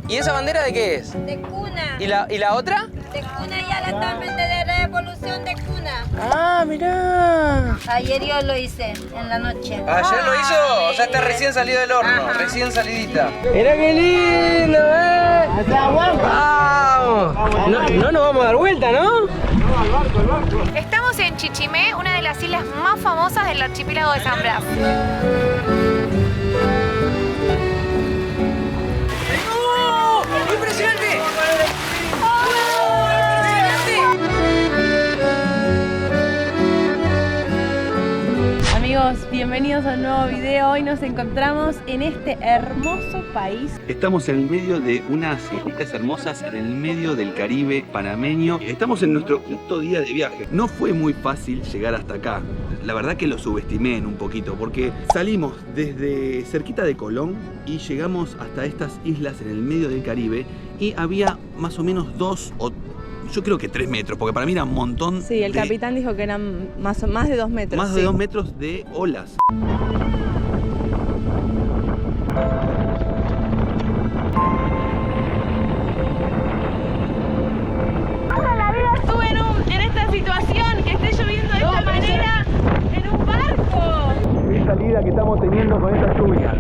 ¿Y esa bandera de qué es? De cuna. ¿Y la otra? De cuna y actualmente de revolución de cuna. Ah, mirá. Ayer yo lo hice en la noche. ¿Ayer lo hizo? O sea, está recién salido del horno, recién salidita. Mirá qué lindo, ¡Vamos! No nos vamos a dar vuelta, ¿no? Estamos en Chichimé, una de las islas más famosas del archipiélago de San Blas. ¡Impresionante! Amigos, bienvenidos a un nuevo video. Hoy nos encontramos en este hermoso país. Estamos en el medio de unas islitas hermosas en el medio del Caribe panameño. Estamos en nuestro quinto día de viaje. No fue muy fácil llegar hasta acá. La verdad que lo subestimé en un poquito porque salimos desde cerquita de Colón y llegamos hasta estas islas en el medio del Caribe y había más o menos 2 o yo creo que 3 metros, porque para mí era un montón. Sí, el capitán dijo que eran más de 2 metros. Más de 2 metros de olas. Toda la vida estuve en esta situación, que esté lloviendo de esta manera en un barco. Qué salida que estamos teniendo con esta lluvia.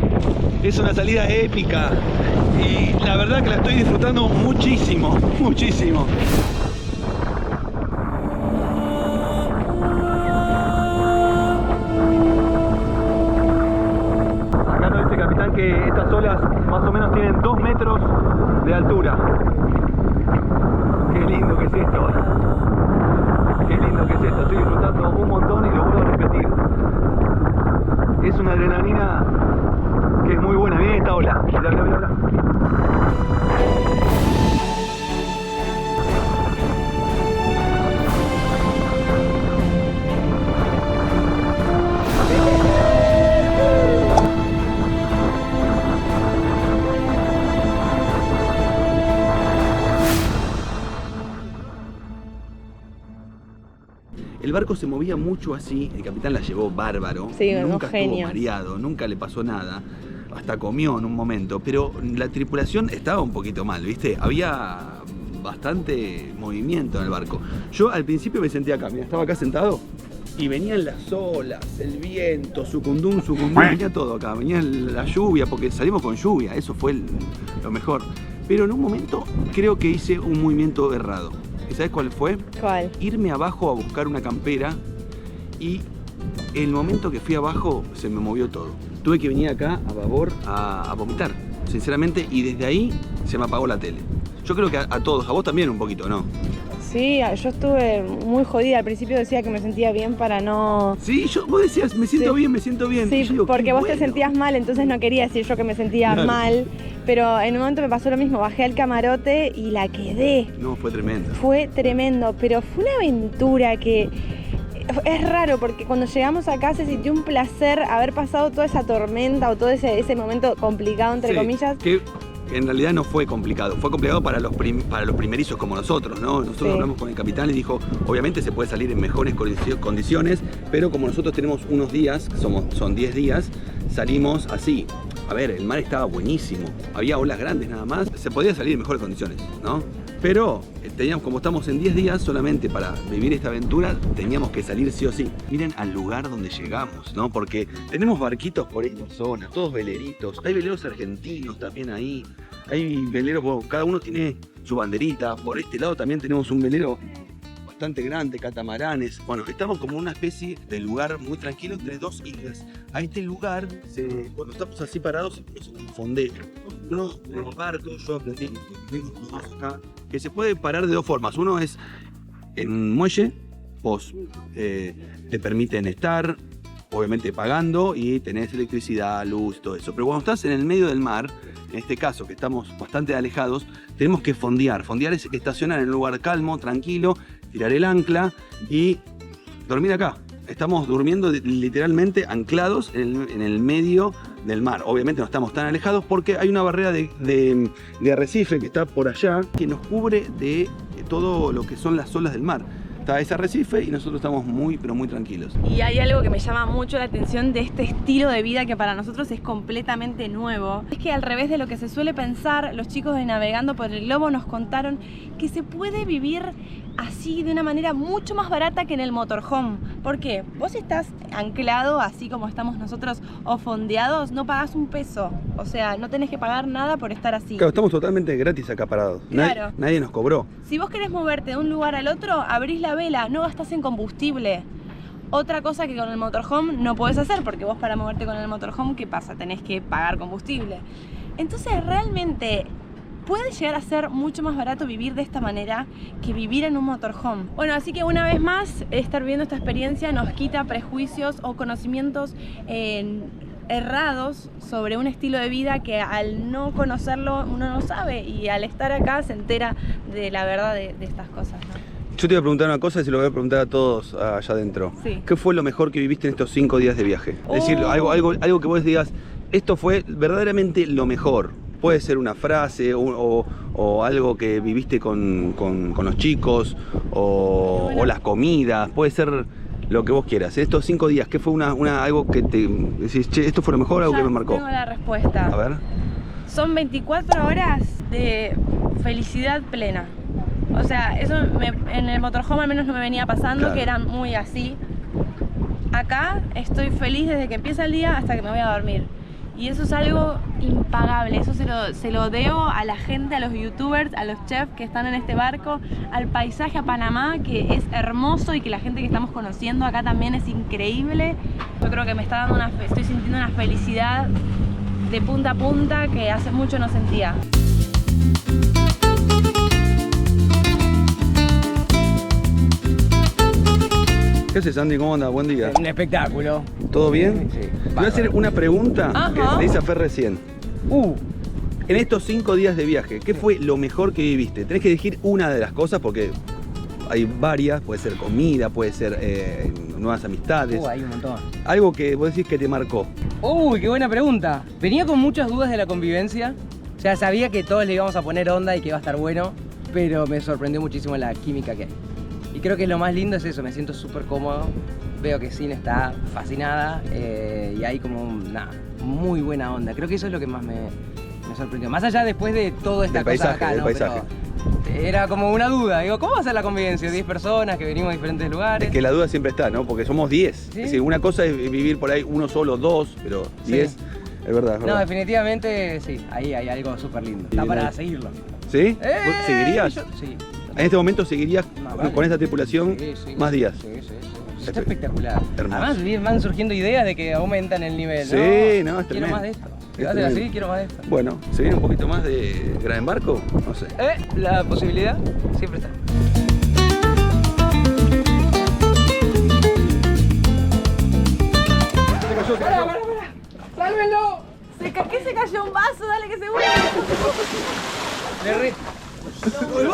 Es una salida épica y la verdad que la estoy disfrutando muchísimo, muchísimo. Acá nos dice el capitán que estas olas más o menos tienen 2 metros de altura. Qué lindo que es esto. Qué lindo que es esto. Estoy disfrutando un montón y lo vuelvo a repetir. Es una adrenalina que es muy buena. Miren esta ola. Mirá, mirá, mirá. El barco se movía mucho así, el capitán la llevó bárbaro, Sí, nunca un estuvo genio. mareado, nunca le pasó nada, hasta comió en un momento, pero la tripulación estaba un poquito mal, ¿viste? Había bastante movimiento en el barco. Yo al principio me sentía acá, mira, estaba acá sentado y venían las olas, el viento, sucundum, venía todo acá, venía la lluvia, porque salimos con lluvia, eso fue lo mejor. Pero en un momento creo que hice un movimiento errado. ¿Sabes cuál fue? ¿Cuál? Irme abajo a buscar una campera y el momento que fui abajo se me movió todo. Tuve que venir acá a babor a vomitar, sinceramente, y desde ahí se me apagó la tele. Yo creo que a todos, a vos también un poquito, ¿no? Sí, yo estuve muy jodida. Al principio decía que me sentía bien para no... Sí, vos decías, me siento bien, me siento bien. Sí, Y yo digo, porque qué vos bueno. te sentías mal, entonces no quería decir yo que me sentía Claro. mal. Pero en un momento me pasó lo mismo, bajé al camarote y la quedé. No, fue tremendo. Fue tremendo, pero fue una aventura que es raro porque cuando llegamos acá se sintió un placer haber pasado toda esa tormenta o todo ese momento complicado, entre Sí, comillas. que en realidad no fue complicado. Fue complicado para los primerizos como nosotros, ¿no? Nosotros Sí. hablamos con el capitán y dijo, obviamente se puede salir en mejores condiciones, pero como nosotros tenemos unos días, son 10 días, salimos así. A ver, el mar estaba buenísimo, había olas grandes nada más, se podía salir en mejores condiciones, ¿no? Pero teníamos, como estamos en 10 días, solamente para vivir esta aventura teníamos que salir sí o sí. Miren al lugar donde llegamos, ¿no? Porque tenemos barquitos por esta zona, todos veleritos, hay veleros argentinos también ahí, hay veleros, bueno, cada uno tiene su banderita, por este lado también tenemos un velero bastante grande, catamaranes. Bueno, estamos como una especie de lugar muy tranquilo entre 2 islas. A este lugar, cuando estamos así parados, se confunde. Uno de los barcos, yo aprendí acá, que se puede parar de 2 formas. Uno es en un muelle, vos te permiten estar, obviamente pagando, y tenés electricidad, luz, todo eso. Pero cuando estás en el medio del mar, en este caso que estamos bastante alejados, tenemos que fondear. Fondear es estacionar en un lugar calmo, tranquilo, tirar el ancla y dormir acá. Estamos durmiendo literalmente anclados en el medio del mar. Obviamente no estamos tan alejados porque hay una barrera de arrecife que está por allá que nos cubre de todo lo que son las olas del mar. está ese arrecife y nosotros estamos muy, pero muy tranquilos. Y hay algo que me llama mucho la atención de este estilo de vida que para nosotros es completamente nuevo. Es que al revés de lo que se suele pensar, los chicos de Navegando por el Globo nos contaron que se puede vivir así de una manera mucho más barata que en el motorhome. ¿Por qué? Vos estás anclado, así como estamos nosotros, o fondeados, no pagás un peso. O sea, no tenés que pagar nada por estar así. Claro, estamos totalmente gratis acá parados. Claro. Nadie nos cobró. Si vos querés moverte de un lugar al otro, abrís la vela, no gastás en combustible. Otra cosa que con el motorhome no podés hacer, porque vos para moverte con el motorhome, ¿qué pasa? Tenés que pagar combustible. Entonces realmente puede llegar a ser mucho más barato vivir de esta manera que vivir en un motorhome. Bueno, así que una vez más, estar viendo esta experiencia nos quita prejuicios o conocimientos errados sobre un estilo de vida que al no conocerlo uno no sabe, y al estar acá se entera de la verdad de estas cosas, ¿no? Yo te voy a preguntar una cosa y se lo voy a preguntar a todos allá adentro. Sí. ¿Qué fue lo mejor que viviste en estos 5 días de viaje? Es decir, algo que vos digas, esto fue verdaderamente lo mejor. Puede ser una frase o algo que viviste con los chicos o las comidas, puede ser lo que vos quieras. Estos 5 días, ¿qué fue algo que te decís, che, esto fue lo mejor, algo que me marcó? Tengo la respuesta. A ver. Son 24 horas de felicidad plena. O sea, eso en el motorhome al menos no me venía pasando, Claro. que era muy así. Acá estoy feliz desde que empieza el día hasta que me voy a dormir. Y eso es algo impagable, eso se lo debo a la gente, a los youtubers, a los chefs que están en este barco, al paisaje, a Panamá, que es hermoso, y que la gente que estamos conociendo acá también es increíble. Yo creo que me está dando estoy sintiendo una felicidad de punta a punta que hace mucho no sentía. ¿Qué haces, Andy? ¿Cómo anda? Buen día. Un espectáculo. ¿Todo bien? Sí. Te voy a hacer una pregunta que Ajá. le hice a Fer recién. En estos 5 días de viaje, ¿qué fue lo mejor que viviste? Tenés que elegir una de las cosas porque hay varias, puede ser comida, puede ser nuevas amistades. Hay un montón. Algo que vos decís que te marcó. Uy, qué buena pregunta. Venía con muchas dudas de la convivencia. O sea, sabía que todos le íbamos a poner onda y que iba a estar bueno, pero me sorprendió muchísimo la química que hay. Y creo que lo más lindo es eso, me siento súper cómodo. Veo que Sin está fascinada y hay como una muy buena onda. Creo que eso es lo que más me sorprendió. Más allá después de toda esta cosa acá, ¿no? paisaje. Pero era como una duda. Digo, ¿cómo va a ser la convivencia? 10 personas que venimos de diferentes lugares. Es que la duda siempre está, ¿no? Porque somos 10. ¿Sí? Es decir, una cosa es vivir por ahí uno solo, 2, pero 10, Sí. es verdad, es No, verdad. definitivamente sí, ahí hay algo súper lindo. Está para seguirlo. ¿Sí? ¿Vos seguirías? Sí. En este momento seguirías No, vale. con esta tripulación Sí. más días. Sí. Está espectacular. Hermoso. Además van surgiendo ideas de que aumentan el nivel. Sí, no, es quiero tremendo. más de esto. Si Es va a ser así, tremendo. quiero más de esto. Bueno, ¿se viene un poquito más de Gran Embarco? No sé. La posibilidad siempre está. ¡Sálvenlo! ¿Qué se cayó un vaso? Dale que se vuelva.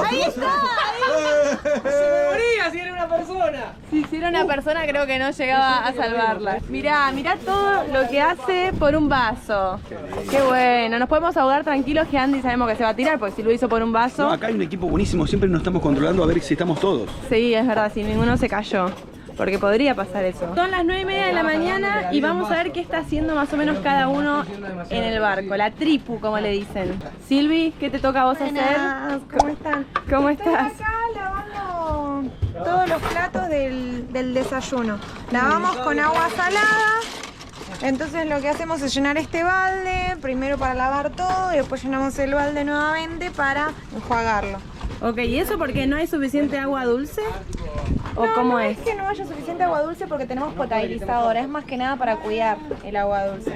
¡Ahí está! ¡Se me moría si era una persona! Si era una persona creo que no llegaba a salvarla. Mirá todo lo que hace por un vaso. Qué bueno, nos podemos ahogar tranquilos que Andy sabemos que se va a tirar, porque si lo hizo por un vaso. No, acá hay un equipo buenísimo, siempre nos estamos controlando a ver si estamos todos. Sí, es verdad, si ninguno se cayó. Porque podría pasar eso. Son las 9:30 de la mañana y vamos a ver qué está haciendo más o menos cada uno en el barco. La tripu, como le dicen. Silvi, ¿qué te toca a vos hacer? ¿Cómo están? ¿Cómo Estoy estás? acá lavando todos los platos del desayuno. Lavamos con agua salada. Entonces lo que hacemos es llenar este balde, primero para lavar todo y después llenamos el balde nuevamente para enjuagarlo. Ok, ¿y eso porque no hay suficiente agua dulce? ¿O No, cómo no es? es que no haya suficiente agua dulce porque tenemos potabilizadora, es más que nada para cuidar el agua dulce.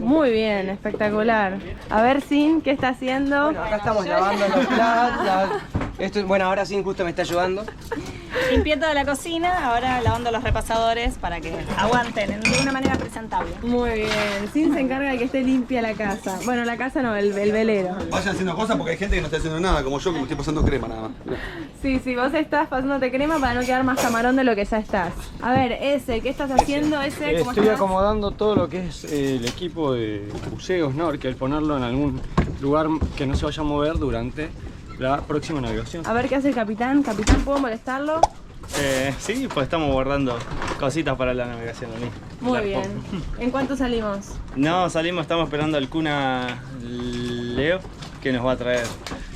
Muy bien, espectacular. A ver, Sin, ¿qué está haciendo? Bueno, acá estamos lavando los platos. Bueno, ahora Sin justo me está ayudando. Limpié toda la cocina, ahora lavando los repasadores para que aguanten de una manera presentable. Muy bien, Sin se encarga de que esté limpia la casa. Bueno, la casa no, el velero. Vayan haciendo cosas porque hay gente que no está haciendo nada, como yo que me estoy pasando crema nada más. Sí, vos estás pasándote crema para no quedar más camarón de lo que ya estás. A ver, ¿qué estás haciendo? ¿Cómo Estoy estás? acomodando todo lo que es el equipo de buceo, snorkel, ponerlo en algún lugar que no se vaya a mover durante la próxima navegación. A ver, ¿qué hace el capitán? Capitán, ¿puedo molestarlo? Sí, pues estamos guardando cositas para la navegación, Loni. Muy bien. ¿En cuánto salimos? No, salimos, estamos esperando al Cuna Leo, que nos va a traer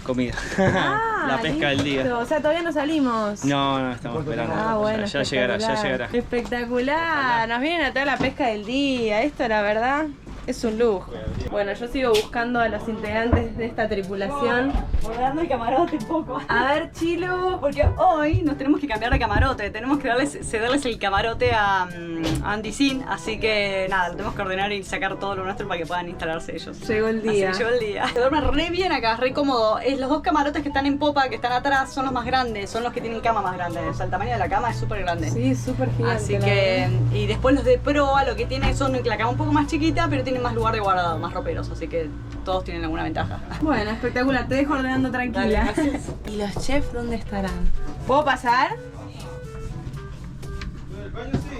comida. La pesca del día. Listo. O sea, todavía no salimos. No, estamos esperando. Ah, bueno, ya llegará, ya llegará. Espectacular. Nos vienen a traer la pesca del día. Esto, la verdad, es un lujo. Bueno, yo sigo buscando a los integrantes de esta tripulación. Guardando el camarote un poco. A ver, Chilo. Porque hoy nos tenemos que cambiar de camarote. Tenemos que cederles el camarote a Andy Sin. Así que nada, lo tenemos que ordenar y sacar todo lo nuestro para que puedan instalarse ellos. Llegó el día. Así que llegó el día. Se duerme re bien acá, re cómodo. Los dos camarotes que están en popa, que están atrás, son los más grandes. Son los que tienen cama más grande. O sea, el tamaño de la cama es súper grande. Sí, súper gigante. Así que, y después los de proa, lo que tienen son la cama un poco más chiquita, pero tienen más lugar de guardado, más roperos. Así que todos tienen alguna ventaja. Bueno, espectacular. Te dejo ordenando tranquila. Dale, gracias. ¿Y los chefs dónde estarán? ¿Puedo pasar?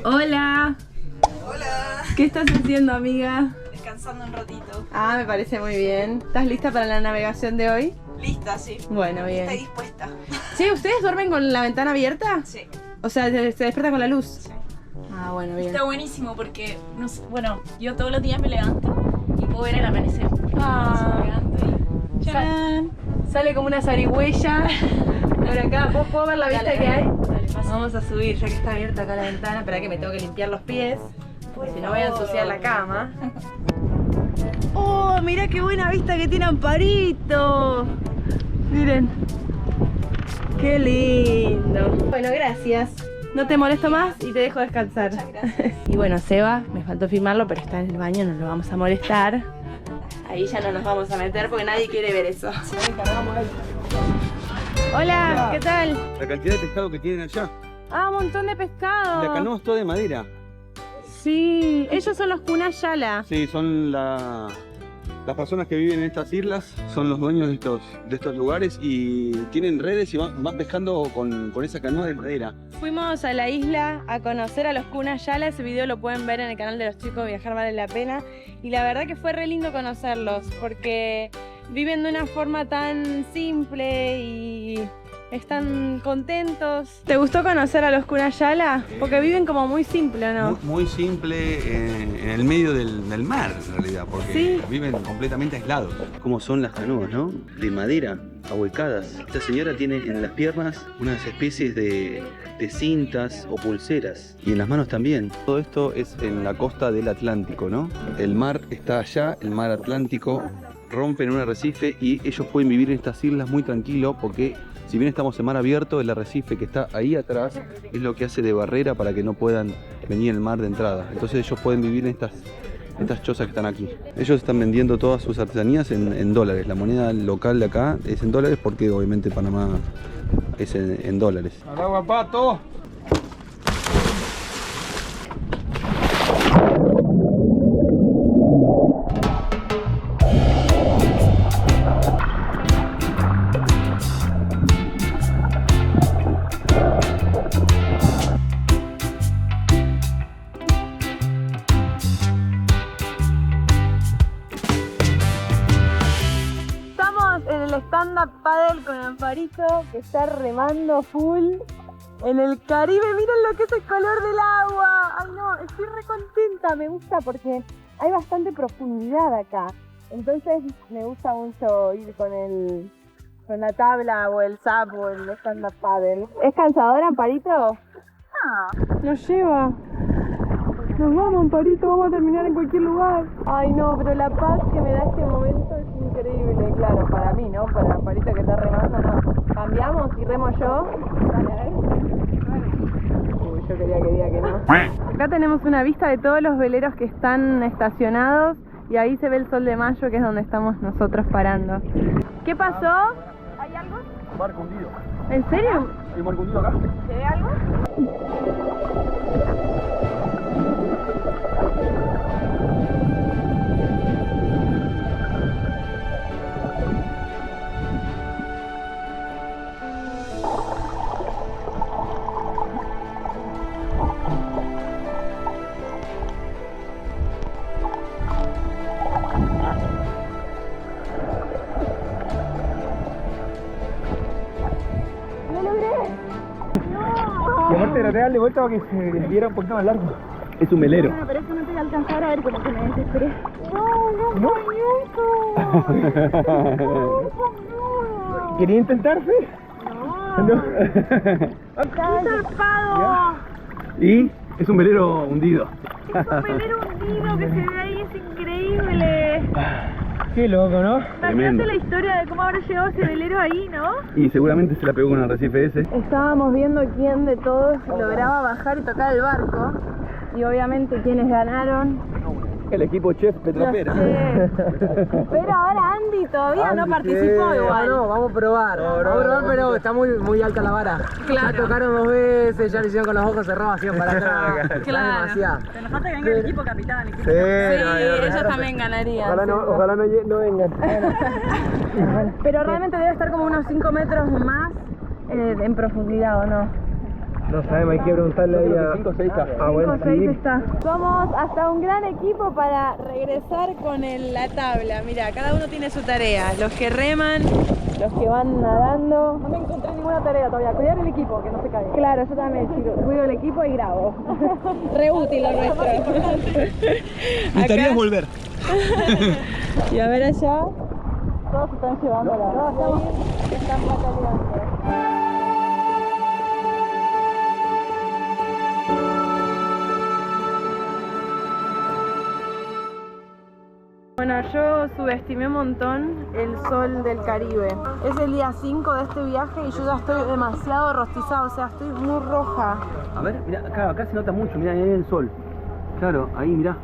Hola. Hola. ¿Qué estás haciendo, amiga? Descansando un ratito. Ah, me parece muy bien. ¿Estás lista para la navegación de hoy? Lista, sí. Bueno, bien. Estoy dispuesta. ¿Sí? ¿Ustedes duermen con la ventana abierta? Sí. O sea, se despierta con la luz. Sí. Ah, bueno, bien. Está buenísimo porque, no sé, bueno, yo todos los días me levanto y puedo ver el amanecer. Ah. Me levanto y ¡charán! Sale como una zarigüeya. Por acá, ¿puedo ver la vista Dale, que hay? dale, pasa. Vamos a subir, ya que está abierta acá la ventana. Espera que me tengo que limpiar los pies. Porque si no voy a ensuciar la cama. ¡Oh, mirá qué buena vista que tiene Amparito! Miren. ¡Qué lindo! Bueno, gracias. No te molesto más y te dejo descansar. Muchas gracias. Y bueno, Seba, me faltó filmarlo, pero está en el baño, no lo vamos a molestar. Ahí ya no nos vamos a meter porque nadie quiere ver eso. Hola, ¿qué tal? La cantidad de pescado que tienen allá. Ah, un montón de pescado. La canoa es toda de madera. Sí, ellos son los Cuna Yala. Sí, son las personas que viven en estas islas, son los dueños de estos lugares y tienen redes y van pescando con esa canoa de madera. Fuimos a la isla a conocer a los Cuna Yala, ese video lo pueden ver en el canal de los chicos Viajar Vale la Pena. Y la verdad que fue re lindo conocerlos porque viven de una forma tan simple y están contentos. ¿Te gustó conocer a los Cuna Yala? Porque viven como muy simple, ¿no? Muy simple en el medio del mar, en realidad, porque ¿Sí? viven completamente aislados. Como son las canoas, ¿no? De madera, ahuecadas. Esta señora tiene en las piernas unas especies de cintas o pulseras y en las manos también. Todo esto es en la costa del Atlántico, ¿no? El mar está allá, el mar Atlántico, rompen un arrecife y ellos pueden vivir en estas islas muy tranquilos porque si bien estamos en mar abierto, el arrecife que está ahí atrás es lo que hace de barrera para que no puedan venir el mar de entrada. Entonces ellos pueden vivir en estas chozas que están aquí. Ellos están vendiendo todas sus artesanías en dólares. La moneda local de acá es en dólares porque obviamente Panamá es en dólares. ¡Al agua, pato! Stand-up paddle con Amparito que está remando full en el Caribe. Miren lo que es el color del agua. Ay no, estoy re contenta, me gusta porque hay bastante profundidad acá. Entonces me gusta mucho ir con la tabla o el SUP o el stand-up paddle. ¿Es cansador, Amparito? No. Nos lleva. Nos vamos, Amparito, vamos a terminar en cualquier lugar. Ay no, pero la paz que me da este momento es increíble, claro, para mí, ¿no? Para Amparito que está remando, no. ¿Cambiamos y remo yo? Dale, a ver. Uy, yo quería que diga que no. Acá tenemos una vista de todos los veleros que están estacionados y ahí se ve el Sol de Mayo, que es donde estamos nosotros parando. ¿Qué pasó? ¿Hay algo? Un barco hundido. ¿En serio? ¿Hay un barco hundido acá? ¿Se ve algo? ¡Lo logré! ¡No! Y aparte traté de darle vuelta para que se viera un poquito más largo. Es un velero. Bueno, pero eso no te voy a alcanzar a ver, como que me desesperé. ¿No? ¿Quería intentarse? No. ¡Está zarpado! Y es un velero hundido. Es un velero hundido que se ve ahí, es increíble. Qué loco, ¿no? Imagínate la historia de cómo habrá llegado ese velero ahí, ¿no? Y seguramente se la pegó con el arrecife ese. Estábamos viendo quién de todos lograba bajar y tocar el barco. Y obviamente quienes ganaron. El equipo Chef Petrapera. Pero ahora Andy todavía no participó igual. No, vamos a probar. Vamos a probar, pero está muy alta la vara. Claro. Ya tocaron 2 veces, ya lo hicieron con los ojos cerrados, así para atrás. Claro. Demasiado. Pero nos falta que venga el equipo capitán. Sí, ellos también ganarían. Ojalá no vengan. Pero realmente debe estar como unos 5 metros más en profundidad, ¿o no? No sabemos, hay que preguntarle ahí a... 5 o 6 está. 5 o 6 está. Somos hasta un gran equipo para regresar con la tabla. Mira, cada uno tiene su tarea. Los que reman, los que van nadando. No me encontré ninguna tarea todavía. Cuidar el equipo, que no se caiga. Claro, yo también, chicos. Cuido el equipo y grabo. Re útil lo nuestro. Mi tarea es volver. Y a ver allá. Todos se están llevando la... Están pataleando. Bueno, yo subestimé un montón el sol del Caribe. Es el día 5 de este viaje y yo ya estoy demasiado rostizada, o sea, estoy muy roja. A ver, mira, claro, acá se nota mucho, mira, ahí el sol. Claro, ahí mirá.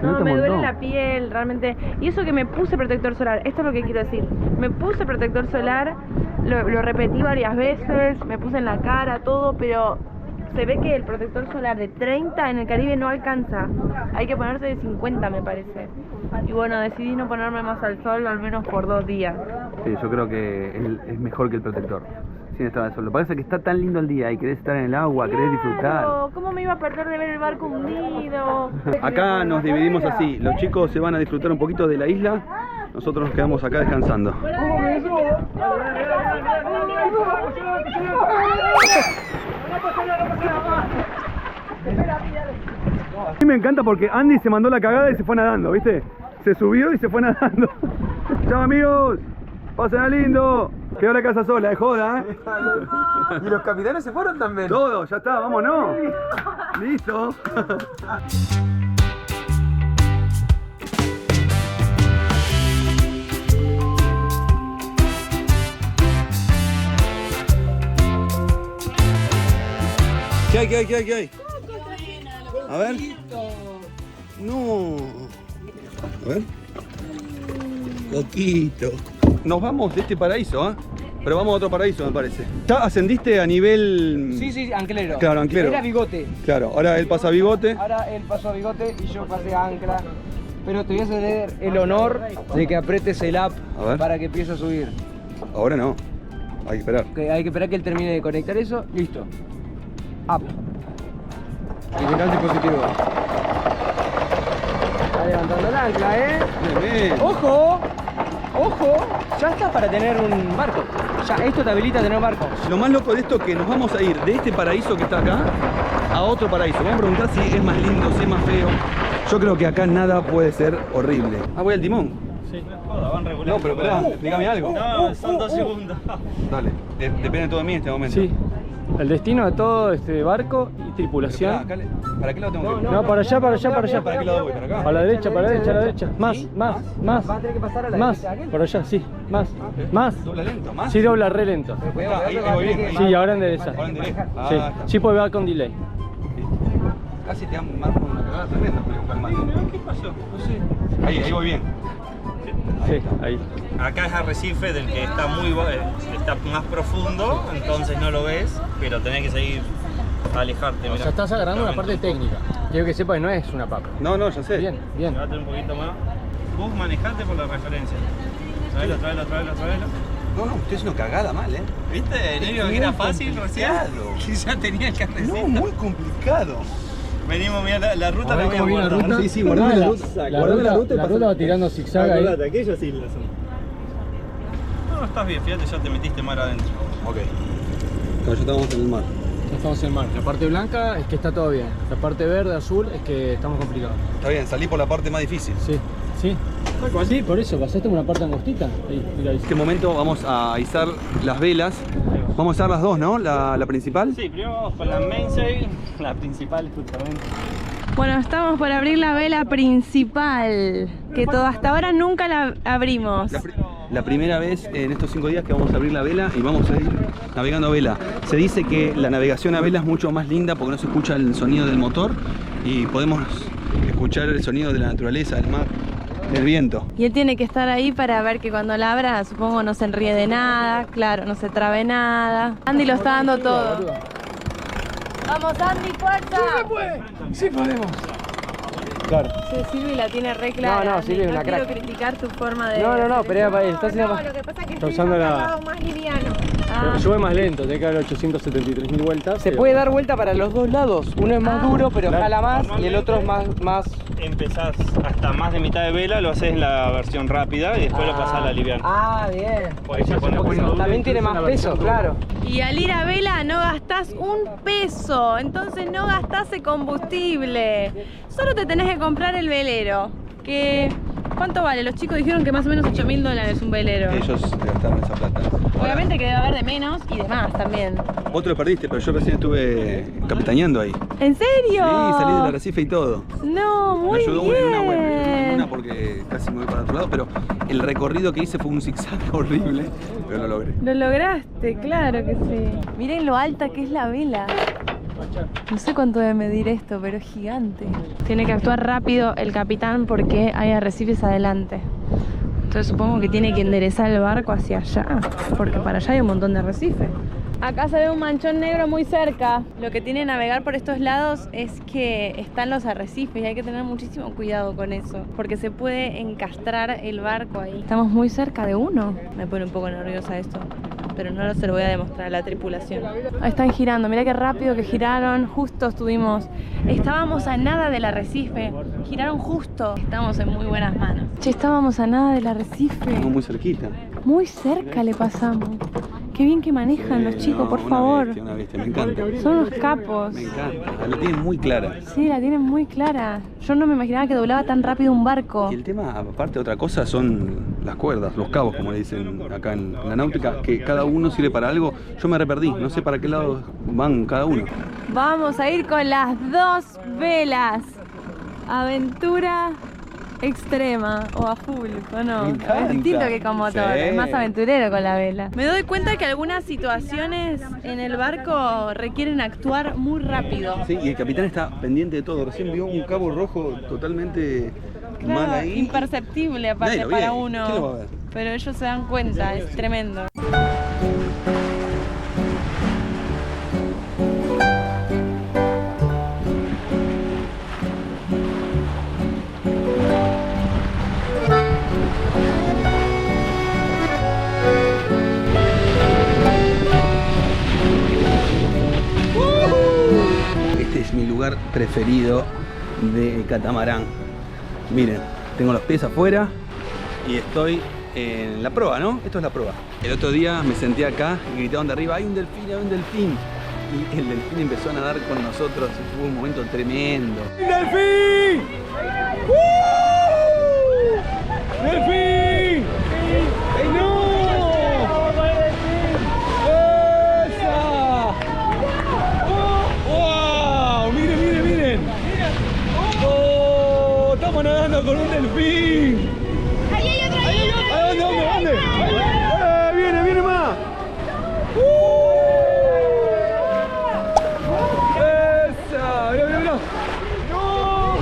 Se No, nota me un duele montón. la piel, realmente. Y eso que me puse protector solar, esto es lo que quiero decir. Me puse protector solar, lo repetí varias veces, me puse en la cara, todo, pero se ve que el protector solar de 30 en el Caribe no alcanza. Hay que ponerse de 50, me parece. Y bueno, decidí no ponerme más al sol, al menos por 2 días. Sí, yo creo que es mejor que el protector. Sin estar al sol. Lo que pasa es que está tan lindo el día y querés estar en el agua, querés disfrutar. Claro, ¿cómo me iba a perder de ver el barco hundido? Acá nos dividimos así. Los chicos se van a disfrutar un poquito de la isla. Nosotros nos quedamos acá descansando. A mí me encanta porque Andy se mandó la cagada y se fue nadando, ¿viste? Se subió y se fue nadando. Chao amigos, pasen a lindo. Quedó la casa sola, de joda, ¿eh? ¿Y los capitanes se fueron también? Todos, ya está, vámonos. Listo. ¿Qué hay? A ver. No. A ver. Coquito. Nos vamos de este paraíso, ¿eh? Pero vamos a otro paraíso, me parece. ¿Ya ascendiste a nivel...? Sí, anclero. Claro, anclero. Era bigote. Claro, ahora él pasa a bigote. Ahora él pasó a bigote y yo pasé a ancla. Pero te voy a ceder el honor de que apretes el up para que empiece a subir. Ahora no. Hay que esperar. Okay, hay que esperar que él termine de conectar eso. Listo. Up. Y mirá el dispositivo. Está levantando el ancla, ¿eh? Bien. ¡Ojo! ¡Ojo! Ya está para tener un barco. Ya, esto te habilita a tener un barco. Lo más loco de esto es que nos vamos a ir de este paraíso que está acá a otro paraíso. Vamos a preguntar si es más lindo, si es más feo. Yo creo que acá nada puede ser horrible. Ah, voy al timón. Sí, no es joda, van regulando. No, pero esperá, explícame algo. No, son 2 segundos. Dale, depende todo de mí en este momento. Sí. El destino de todo este barco y tripulación. Pero esperá, ¿para qué lado tengo que ir? No, para allá. ¿Para qué lado voy? ¿Para acá? Para la derecha, a la derecha. Más. Va a tener que pasar a la Más. derecha. Por allá, sí. Más. ¿Dobla lento? ¿Más? Sí, dobla re lento. Ahí voy bien. Sí, ahora endereza. Ahora endereza. Sí, Está. sí, porque va con delay. Casi te dan más una cagada tremenda, pero calmate. ¿Qué pasó? No sé. Ahí voy bien. Sí, ahí. Acá es arrecife del que está está más profundo, entonces no lo ves, pero tenés que seguir a alejarte. O sea, estás agarrando una parte técnica. Quiero que sepas que no es una papa. No, ya sé. Bien. Llévate un poquito más. Vos manejate por la referencia. Traelo. No, estoy haciendo cagada mal, ¿eh? ¿Viste? Negro, que era fácil recién. Claro. Que ya tenía el carrecito. No, muy complicado. Venimos, mira, la ruta la voy a cómo viene la guardar. ruta. Sí, guardame la ruta. Guardame la ruta y La ruta va tirando zigzag ahí. aquello sí la son. No, estás bien, fíjate, ya te metiste mar adentro. Ok. No, ya estamos en el mar. Estamos en el mar. La parte blanca es que está todo bien. La parte verde, azul, es que estamos complicados. Está bien, salí por la parte más difícil. Sí, sí. Sí, por eso, pasaste una parte angostita. Ahí, mira ahí. En este momento vamos a izar las velas. Vamos a izar las dos, ¿no? La principal. Sí, primero vamos con la mainsail, la principal justamente. Bueno, estamos por abrir la vela principal, que hasta ahora nunca la abrimos. La primera vez en estos 5 días que vamos a abrir la vela y vamos a ir navegando a vela. Se dice que la navegación a vela es mucho más linda porque no se escucha el sonido del motor y podemos escuchar el sonido de la naturaleza, del mar, del viento. Y él tiene que estar ahí para ver que cuando la abra, supongo, no se enríe de nada, claro, no se trabe nada. Andy lo está dando todo. ¡Vamos, Andy, fuerza! ¡Sí se puede! ¡Sí podemos! Claro. Sí, Silvi la tiene re clara. No, Silvi es una crack. No quiero criticar tu forma de... No, pero era para él. Está haciendo lo que pasa es que está estoy usando la... lado más liviano. Pero sube más lento, tiene que dar 873.000 vueltas. Se puede dar vuelta para los dos lados. Uno es más duro, pero jala más, y el otro es más... Empezás hasta más de mitad de vela, lo haces en la versión rápida y después lo pasás a la liviana. Ah, bien. Por ahí se pone bueno. También tiene más peso, claro. Y al ir a vela no gastás un peso, entonces no gastás el combustible. Solo te tenés que comprar el velero, que... ¿Cuánto vale? Los chicos dijeron que más o menos $8.000 un velero. Ellos gastaron esa plata. Obviamente que debe haber de menos y de más también. Vos te lo perdiste, pero yo recién estuve capitaneando ahí. ¿En serio? Sí, salí del arrecife y todo. No, muy Me ayudó bien. en una porque casi me voy para otro lado, pero el recorrido que hice fue un zigzag horrible, pero lo logré. Lo lograste, claro que sí. Miren lo alta que es la vela. No sé cuánto debe medir esto, pero es gigante. Tiene que actuar rápido el capitán porque hay arrecifes adelante. Entonces supongo que tiene que enderezar el barco hacia allá, porque para allá hay un montón de arrecifes. Acá se ve un manchón negro muy cerca. Lo que tiene navegar por estos lados es que están los arrecifes y hay que tener muchísimo cuidado con eso, porque se puede encastrar el barco ahí. Estamos muy cerca de uno. Me pone un poco nerviosa esto, pero no se lo voy a demostrar a la tripulación. Ahí están girando, mirá qué rápido que giraron. Justo estábamos a nada del arrecife. Giraron justo. Estamos en muy buenas manos. Che, estábamos a nada del arrecife. Estamos muy cerquita. Muy cerca le pasamos. Qué bien que manejan los chicos, por favor. Una bestia, me encanta. Son unos capos. Me encanta, la tienen muy clara. Sí, la tienen muy clara. Yo no me imaginaba que doblaba tan rápido un barco. Y el tema, aparte de otra cosa, son las cuerdas, los cabos, como le dicen acá en la náutica, que cada uno sirve para algo. Yo me reperdí, no sé para qué lado van cada uno. Vamos a ir con las dos velas. Aventura extrema o a full, ¿o no? Es distinto que con motor, Sí. es más aventurero con la vela. Me doy cuenta que algunas situaciones en el barco requieren actuar muy rápido. Sí, y el capitán está pendiente de todo. Recién vio un cabo rojo totalmente mal Claro, ahí. imperceptible aparte Nadie lo ve. para ¿Quién uno. lo va a ver? Pero ellos se dan cuenta, es tremendo. Este es mi lugar preferido de catamarán. Miren, tengo los pies afuera y estoy en la proa, ¿no? Esto es la proa. El otro día me senté acá y gritaron de arriba, hay un delfín, hay un delfín. Y el delfín empezó a nadar con nosotros y fue un momento tremendo. ¡Un delfín! ¡Delfín! ¡Ey, no! ¡Esa! ¡Wow! ¡Miren, miren, miren! ¡Oh! ¡Estamos nadando con un delfín! ¡Ahí hay otro! ¿Dónde, dónde, dónde? ¡Viene, viene más! ¡Esa! ¡Mira, mira, mira! ¡No!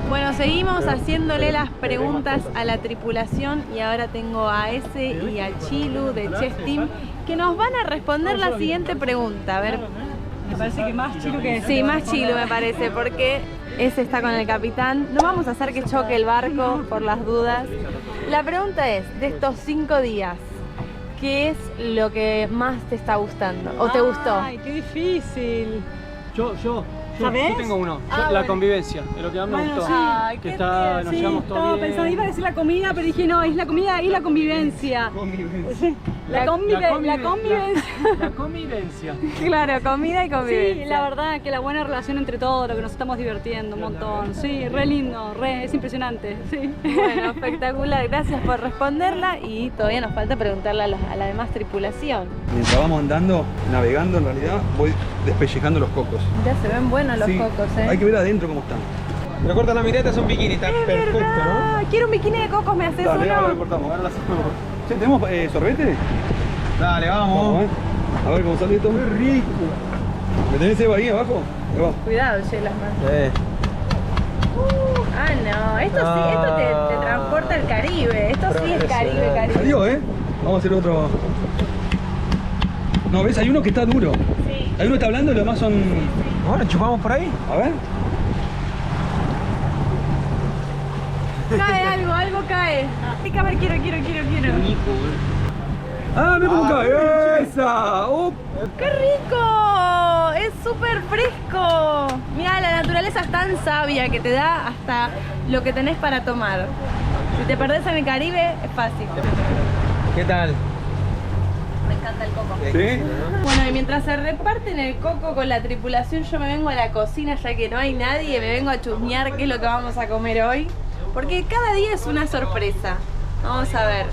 Bueno, seguimos haciéndole las preguntas a la tripulación y ahora tengo a Ese y a Chilu de Chess Team que nos van a responder la siguiente pregunta. A ver. Me parece que más Chilu que... Sí, más Chilu me parece, porque Ese está con el capitán. No vamos a hacer que choque el barco por las dudas. La pregunta es, de estos 5 días, ¿qué es lo que más te está gustando? ¿O te gustó? Ay, qué difícil. Yo ¿Sabés? tengo uno. Ah, La bueno. convivencia, de lo que más me Bueno, gustó. sí. Ay, Que qué está, nos Sí, llevamos todo estaba bien. pensando, iba a decir la comida, pero dije no, es la comida y la convivencia. La convivencia. La convivencia. Claro, comida y convivencia. Sí, la verdad que la buena relación entre todos, lo que nos estamos divirtiendo un montón. Sí, re lindo, es impresionante. Sí. Bueno, espectacular. Gracias por responderla y todavía nos falta preguntarle a la demás tripulación. Mientras vamos andando, navegando en realidad, voy despellejando los cocos. Ya se ven buenos los Sí, cocos, hay que ver adentro cómo están. Le corta la mireta, es un bikini, está perfecto, Ah, quiero un bikini de cocos, ¿me haces Dale, ahora lo uno? cortamos, ahora lo hacemos. Che, ¿tenemos sorbete? Dale, vamos. A ver cómo sale esto. ¡Qué rico! ¿Me tenés Eva ahí abajo? Ahí va. Cuidado, che, las manos. No, esto sí, esto te transporta al Caribe. Esto sí es Caribe, Caribe. Salió, Vamos a hacer otro. No, ¿ves? Hay uno que está duro. Sí. Hay uno que está hablando y los demás son... Bueno, chupamos por ahí. A ver. Cae algo cae. A ver, quiero. ¡Ah, mira cómo cae! ¡Esa! ¡Oh! ¡Qué rico! Es súper fresco. Mira, la naturaleza es tan sabia que te da hasta lo que tenés para tomar. Si te perdés en el Caribe, es fácil. ¿Qué tal? Me encanta el coco. ¿Sí? Bueno, y mientras se reparten el coco con la tripulación, yo me vengo a la cocina ya que no hay nadie, me vengo a chusmear qué es lo que vamos a comer hoy. Porque cada día es una sorpresa. Vamos a ver.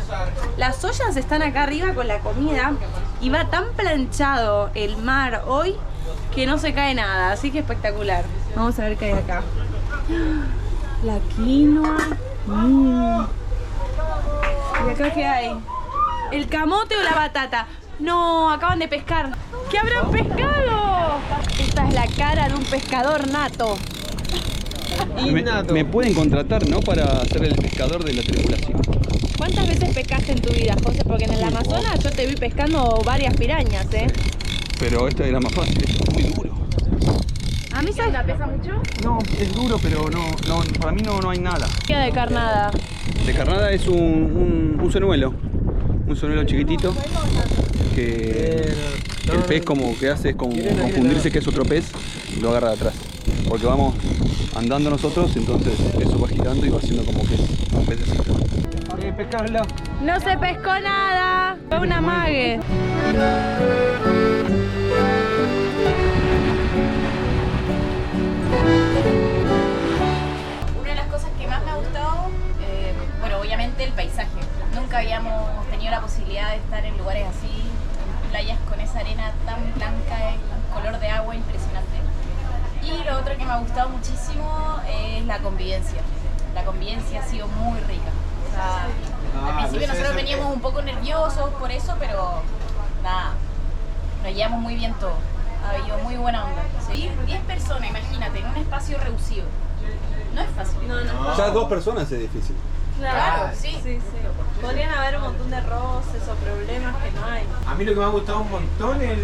Las ollas están acá arriba con la comida y va tan planchado el mar hoy que no se cae nada, así que espectacular. Vamos a ver qué hay acá. La quinoa. ¿Y acá qué hay? ¿El camote o la batata? No, acaban de pescar. ¿Qué habrán pescado? Esta es la cara de un pescador nato. Me pueden contratar, ¿no? Para ser el pescador de la tripulación. ¿Cuántas veces pescaste en tu vida, José? Porque en el Amazonas yo te vi pescando varias pirañas, ¿eh? Pero esto era más fácil, esto es muy duro. ¿A mí se la pesa mucho? No, es duro, pero no, para mí no hay nada. Queda de carnada. De carnada es un senuelo. Un senuelo chiquitito. Que el pez como que hace es como confundirse que es otro pez y lo agarra de atrás. Porque vamos andando nosotros, entonces eso va girando y va haciendo como que es un pececito. Pescarlo. No se pescó nada. Fue un amague. Una de las cosas que más me ha gustado, bueno, obviamente el paisaje. Nunca habíamos tenido la posibilidad de estar en lugares así, en playas con esa arena tan blanca, un color de agua impresionante. Y lo otro que me ha gustado muchísimo es la convivencia. La convivencia ha sido muy rica. O sea, al principio nosotros veníamos un poco nerviosos por eso, pero nada, nos llevamos muy bien todos. Ha habido muy buena onda. Ir 10 personas, imagínate, en un espacio reducido. No es fácil. No. Ya 2 personas es difícil. Claro, sí. Podrían haber un montón de roces o problemas que no hay. A mí lo que me ha gustado un montón es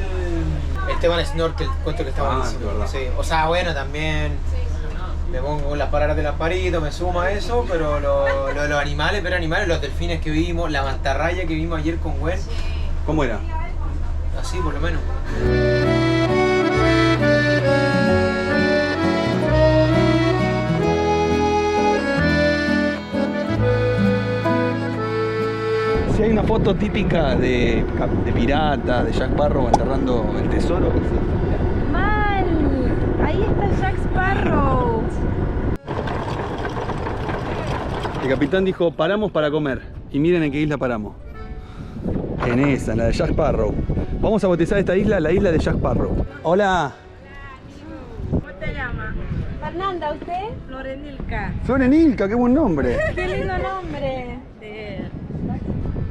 el tema del snorkel, cuento que está buenísimo. de verdad. Sí. O sea, bueno, también me pongo las paradas de las paritos, me suma eso, pero los animales, los delfines que vimos, la mantarraya que vimos ayer con Gwen, ¿Cómo era? así por lo menos. Si hay una foto típica de pirata, de Jack Sparrow enterrando el tesoro. ¡Mal! Ahí está Jack Sparrow. El capitán dijo, paramos para comer. Y miren en qué isla paramos. En esa, en la de Jack Sparrow. Vamos a bautizar esta isla, la isla de Jack Sparrow. Hola. ¿Cómo te llamas? Fernanda, ¿usted? Florenilka. Florenilka, qué buen nombre. ¡Qué lindo nombre! ¿De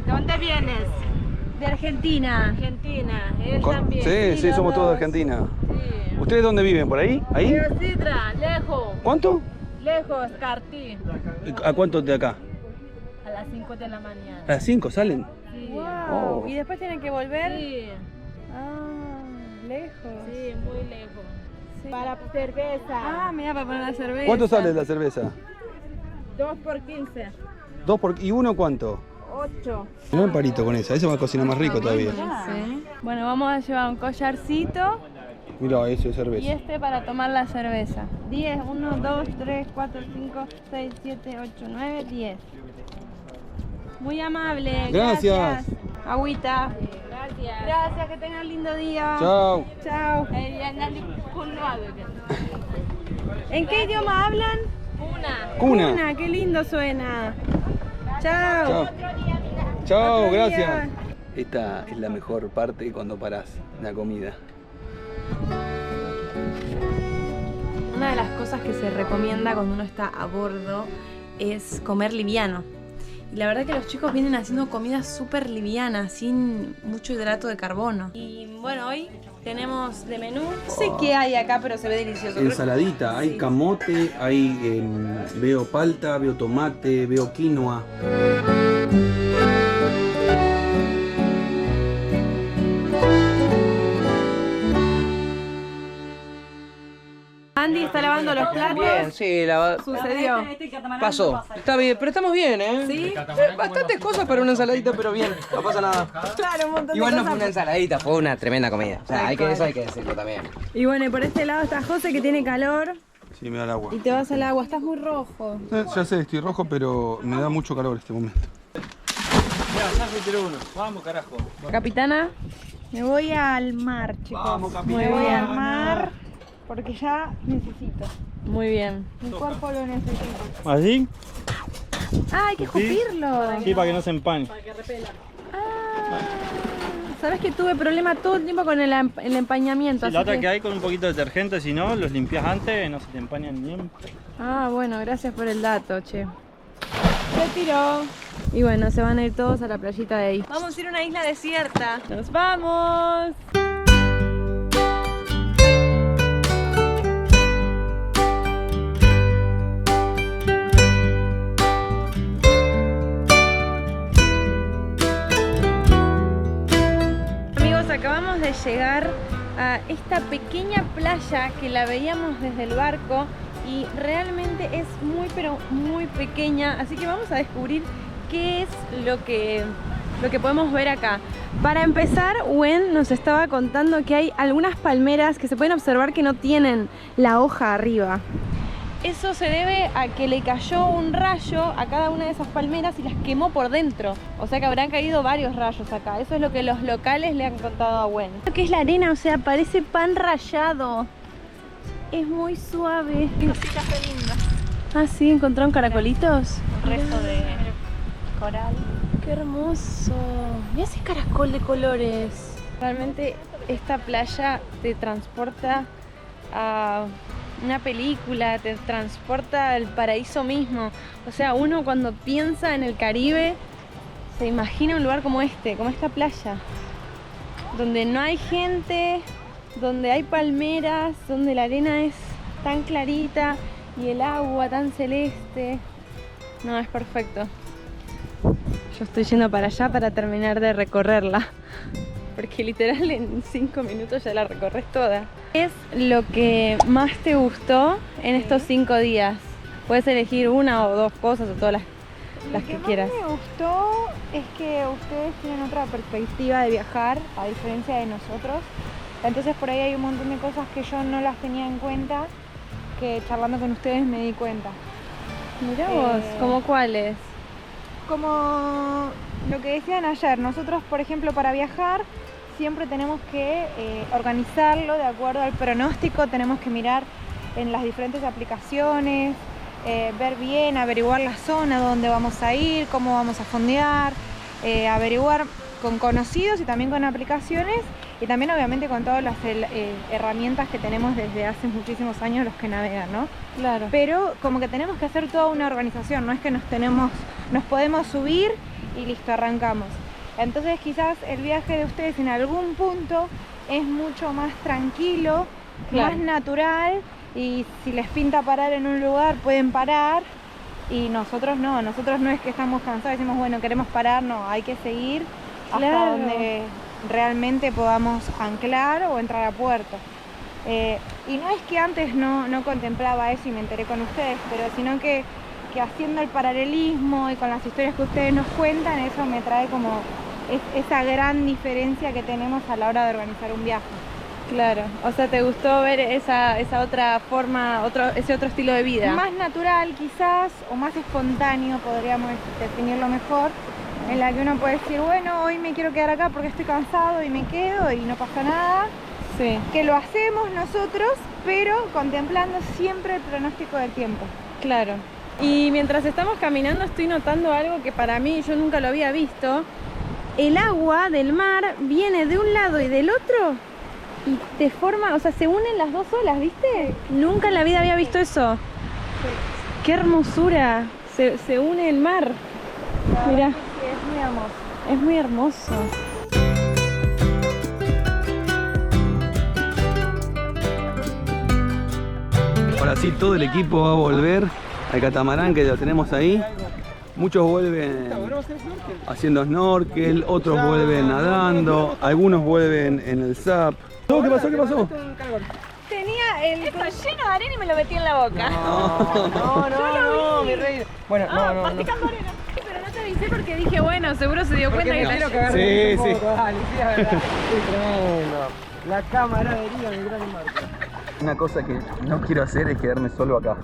dónde vienes? De Argentina. Argentina. Él también. Sí, los somos todos de dos. Argentina. Sí. ¿Ustedes dónde viven? ¿Por ahí? ¿Ahí? Sidra, lejos. ¿Cuánto? Lejos, Cartí. ¿A cuánto de acá? A las 5 de la mañana. ¿A las 5 salen? Sí. Wow. Oh. ¿Y después tienen que volver? Sí. Ah, lejos. Sí, muy lejos. Sí. Para cerveza. Ah, mira, para poner la cerveza. ¿Cuánto sale la cerveza? 2 por 15. ¿Y uno cuánto? 8. No me parito con esa, eso va a cocinar más rico todavía. Sí. Bueno, vamos a llevar un collarcito Mirá, eso es cerveza. Y este para tomar la cerveza. 10, 1, 2, 3, 4, 5, 6, 7, 8, 9, 10. Muy amable. Gracias. Agüita. Gracias, que tengan lindo día. Chao. Chao. ¿En qué idioma hablan? Cuna, qué lindo suena. Chao. Chao, Otro gracias. día. Esta es la mejor parte cuando parás, la comida. Una de las cosas que se recomienda cuando uno está a bordo es comer liviano. Y la verdad que los chicos vienen haciendo comidas súper livianas, sin mucho hidrato de carbono. Y bueno, hoy tenemos de menú, no sé qué hay acá, pero se ve delicioso. Ensaladita, hay camote, hay veo palta, veo tomate, veo quinoa. Andy está lavando los platos. Bien, sí, Sucedió. pasó. Está bien, pero estamos bien, ¿eh? ¿Sí? Bastantes cosas para una ensaladita, pero bien, no pasa nada. Claro, un montón Igual de no fue cosas. una ensaladita, fue una tremenda comida. O sea, Tal eso cual. hay que decirlo también. Y bueno, y por este lado está José, que tiene calor. Sí, me da el agua. Y te vas al agua, estás muy rojo. Ya sé, estoy rojo, pero me da mucho calor este momento. Ya, Santi tiró uno. Vamos, carajo. Capitana. Me voy al mar, chicos. Vamos, capitán. Me voy al mar porque ya necesito. Muy bien. Mi cuerpo lo necesita. ¿Así? Ah, hay que escupirlo. Sí, para que no se empañe. Sabes que tuve problema todo el tiempo con el empañamiento. Sí, la así otra que hay con un poquito de detergente, si no, los limpias antes, no se te empañan bien. Ah, bueno, gracias por el dato, che. Se tiró. Y bueno, se van a ir todos a la playita de ahí. Vamos a ir a una isla desierta. ¡Nos vamos! Amigos, acabamos de llegar a esta pequeña playa que la veíamos desde el barco y realmente es muy pero muy pequeña, así que vamos a descubrir qué es lo que podemos ver acá. Para empezar, Wen nos estaba contando que hay algunas palmeras que se pueden observar que no tienen la hoja arriba. Eso se debe a que le cayó un rayo a cada una de esas palmeras y las quemó por dentro. O sea que habrán caído varios rayos acá. Eso es lo que los locales le han contado a Wen. Lo que es la arena, o sea, parece pan rallado. Es muy suave. Cositas re lindas. Ah, sí, encontraron caracolitos. Un resto de coral. Qué hermoso. Mira ese caracol de colores. Realmente esta playa te transporta a una película, te transporta al paraíso mismo. O sea, uno cuando piensa en el Caribe se imagina un lugar como este, como esta playa, donde no hay gente, donde hay palmeras, donde la arena es tan clarita y el agua tan celeste. No, es perfecto. Yo estoy yendo para allá para terminar de recorrerla, porque literal en 5 minutos ya la recorres toda. ¿Qué es lo que más te gustó en estos 5 días? Puedes elegir una o dos cosas o todas las que quieras. Lo que más me gustó es que ustedes tienen otra perspectiva de viajar, a diferencia de nosotros. Entonces por ahí hay un montón de cosas que yo no las tenía en cuenta, que charlando con ustedes me di cuenta. Mirá vos, ¿cómo cuáles? Como lo que decían ayer, nosotros por ejemplo para viajar siempre tenemos que organizarlo de acuerdo al pronóstico, tenemos que mirar en las diferentes aplicaciones, ver bien, averiguar la zona donde vamos a ir, cómo vamos a fondear, averiguar con conocidos y también con aplicaciones y también obviamente con todas las herramientas que tenemos desde hace muchísimos años los que navegan, ¿no? Claro. Pero como que tenemos que hacer toda una organización, no es que nos podemos subir y listo, arrancamos. Entonces quizás el viaje de ustedes en algún punto es mucho más tranquilo, Claro. más natural y si les pinta parar en un lugar pueden parar y nosotros no es que estamos cansados, decimos bueno queremos parar, no, hay que seguir hasta Claro. donde realmente podamos anclar o entrar a puerto. Y no es que antes no contemplaba eso y me enteré con ustedes, pero sino que haciendo el paralelismo y con las historias que ustedes nos cuentan, eso me trae como esa gran diferencia que tenemos a la hora de organizar un viaje. Claro, o sea, ¿te gustó ver esa otra forma, ese otro estilo de vida? Más natural quizás, o más espontáneo, podríamos definirlo mejor, en la que uno puede decir, bueno, hoy me quiero quedar acá porque estoy cansado y me quedo y no pasa nada. Sí. Que lo hacemos nosotros, pero contemplando siempre el pronóstico del tiempo. Claro. Y mientras estamos caminando estoy notando algo que para mí yo nunca lo había visto. El agua del mar viene de un lado y del otro y te forma, o sea, se unen las dos olas, ¿viste? Nunca en la vida había visto eso. ¡Qué hermosura! Se une el mar. Mirá. Sí, es muy hermoso. Es muy hermoso. Ahora sí, todo el equipo va a volver al catamarán que lo tenemos ahí. Muchos vuelven haciendo snorkel, otros vuelven nadando, algunos vuelven en el SUP. ¿Qué pasó? ¿Qué pasó? Tenía el... Está lleno de arena y me lo metí en la boca. No, mi rey. Bueno, no. Masticando arena. Pero no te avisé porque dije, bueno, seguro se dio cuenta que quiero te... cagarme Sí. Dale, sí, la verdad. Sí, tremendo. La camaradería del gran marco. Una cosa que no quiero hacer es quedarme solo acá,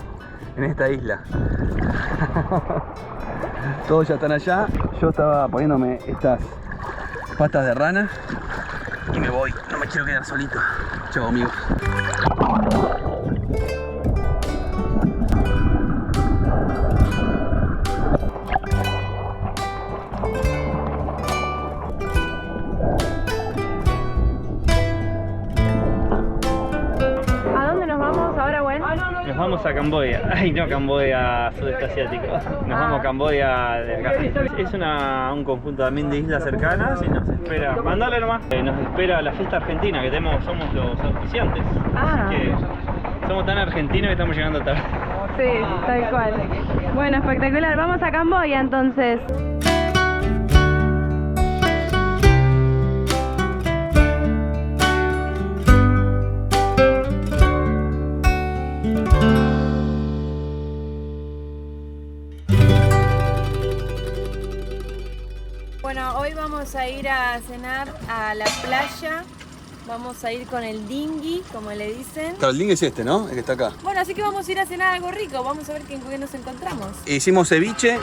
en esta isla. Todos ya están allá, yo estaba poniéndome estas patas de rana y me voy, no me quiero quedar solito. Chao, amigos. ¿A dónde nos vamos ahora, Gwen? Nos vamos a Camboya. Ay, no, Camboya, sudeste asiático. Nos vamos a Camboya de acá. Es un conjunto también de islas cercanas y nos espera, mandale nomás, nos espera la fiesta argentina que somos los auspiciantes. Así que somos tan argentinos que estamos llegando tarde. Sí, tal cual. Bueno, espectacular. Vamos a Camboya entonces. Bueno, hoy vamos a ir a cenar a la playa. Vamos a ir con el dinghy, como le dicen. Claro, el link es este, ¿no? El que está acá. Bueno, así que vamos a ir a cenar algo rico. Vamos a ver con qué nos encontramos. Hicimos ceviche,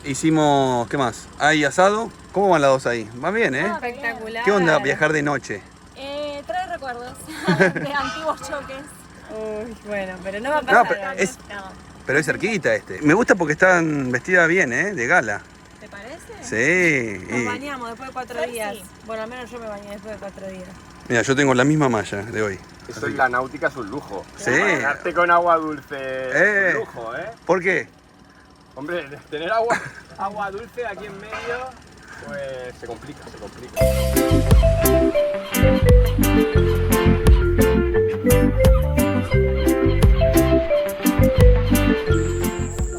hicimos, ¿qué más? Hay asado. ¿Cómo van las dos ahí? Van bien, ¿eh? Espectacular. ¿Qué onda viajar de noche? Trae recuerdos de antiguos choques. Uy, bueno, pero no va a pasar. No, pero es cerquita este. Me gusta porque están vestidas bien, ¿eh? De gala. ¿Te parece? Sí. Nos bañamos después de 4 días. Sí. Bueno, al menos yo me bañé después de 4 días. Mira, yo tengo la misma malla de hoy. Eso en la náutica es un lujo. Sí. Bañarte con agua dulce es un lujo, ¿eh? ¿Por qué? Hombre, tener agua dulce aquí en medio, pues se complica.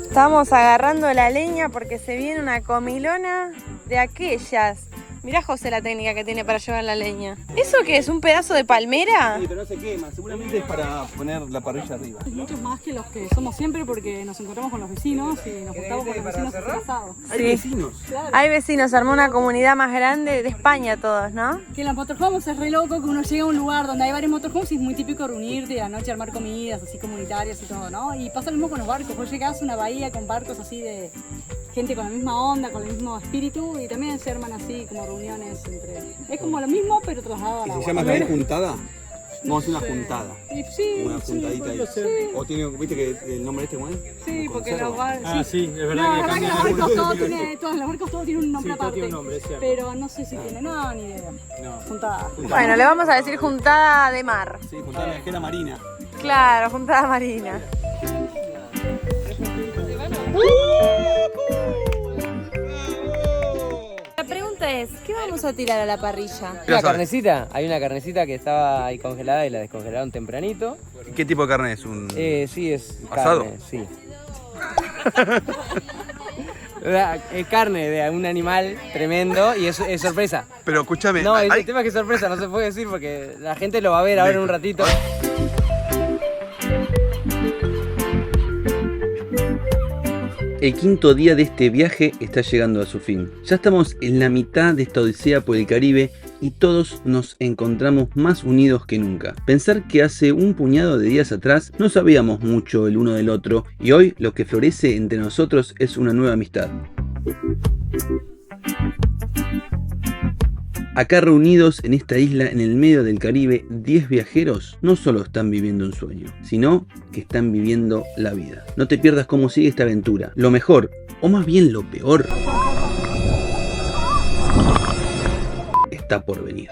Estamos agarrando la leña porque se viene una comilona de aquellas. Mirá, José, la técnica que tiene para llevar la leña. ¿Eso qué es? ¿Un pedazo de palmera? Sí, pero no se quema. Seguramente es para poner la parrilla arriba. Muchos más que los que somos siempre porque nos encontramos con los vecinos y nos juntamos con los vecinos a hacer asado. Hay vecinos. Claro. Hay vecinos, se armó una comunidad más grande de España todos, ¿no? Que en los motorhomes es re loco que uno llega a un lugar donde hay varios motorhomes y es muy típico reunirte y a la noche armar comidas así comunitarias y todo, ¿no? Y pasa lo mismo con los barcos. Vos llegás a una bahía con barcos así de gente con la misma onda, con el mismo espíritu y también se arman así como reuniones entre... Es como lo mismo pero trasladado al agua. ¿Se llama también juntada? Vamos a hacer una juntada. Sí, Una juntadita ahí. sí. ¿O tiene, viste que el nombre este, Juan? Sí, porque los barcos... Ah, sí, es verdad No, que la verdad que cambia. los barcos todos tienen un nombre Sí, todo aparte. tiene un nombre, es cierto. Pero no sé si tiene, no, ni idea. Juntada. Bueno, le vamos a decir juntada de mar. Sí, juntada viajera marina. Claro, juntada marina. La pregunta es, ¿qué vamos a tirar a la parrilla? Una carnecita, hay una carnecita que estaba ahí congelada y la descongelaron tempranito. ¿Qué tipo de carne es? ¿Un Sí, es asado? carne, sí. Es carne de un animal tremendo y es sorpresa. Pero escúchame, No, el hay- tema es que es sorpresa, no se puede decir porque la gente lo va a ver ahora en un ratito. El quinto día de este viaje está llegando a su fin. Ya estamos en la mitad de esta odisea por el Caribe y todos nos encontramos más unidos que nunca. Pensar que hace un puñado de días atrás no sabíamos mucho el uno del otro y hoy lo que florece entre nosotros es una nueva amistad. Acá reunidos en esta isla en el medio del Caribe, 10 viajeros no solo están viviendo un sueño, sino que están viviendo la vida. No te pierdas cómo sigue esta aventura. Lo mejor, o más bien lo peor, está por venir.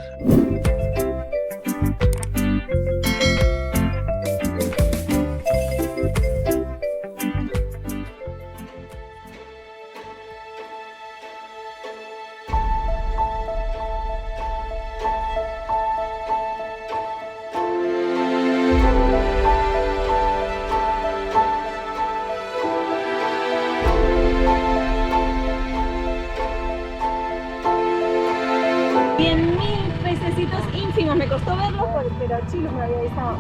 Me costó verlos, pero Chilo me había avisado.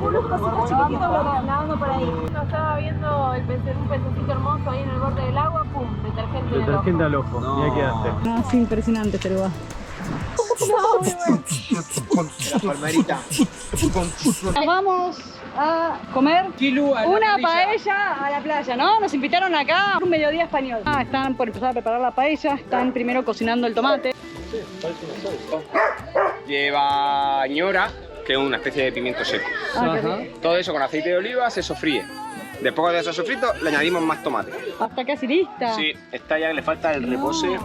Unos cositos chiquititos nadando por ahí. No, estaba viendo un pececito hermoso ahí en el borde del agua, pum, detergente al ojo. No. Y ahí quedaste. No, sí, impresionante, pero va. La palmerita. Vamos a comer una paella a la playa, ¿no? Nos invitaron acá un mediodía español. Están por empezar a preparar la paella, están primero cocinando el tomate. Lleva ñora, que es una especie de pimiento seco. Todo eso con aceite de oliva se sofríe. Después de eso sofrito le añadimos más tomate. Hasta casi lista. Sí, esta ya le falta el repose.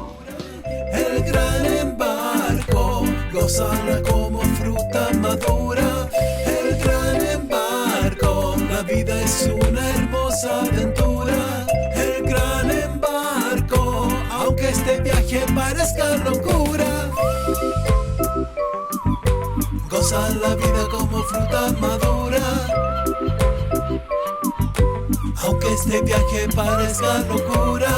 El gran embarco, gózala como fruta madura. El gran embarco, la vida es una hermosa aventura. El gran embarco, aunque este viaje parezca locura. Goza la vida como fruta madura. Aunque este viaje parezca locura.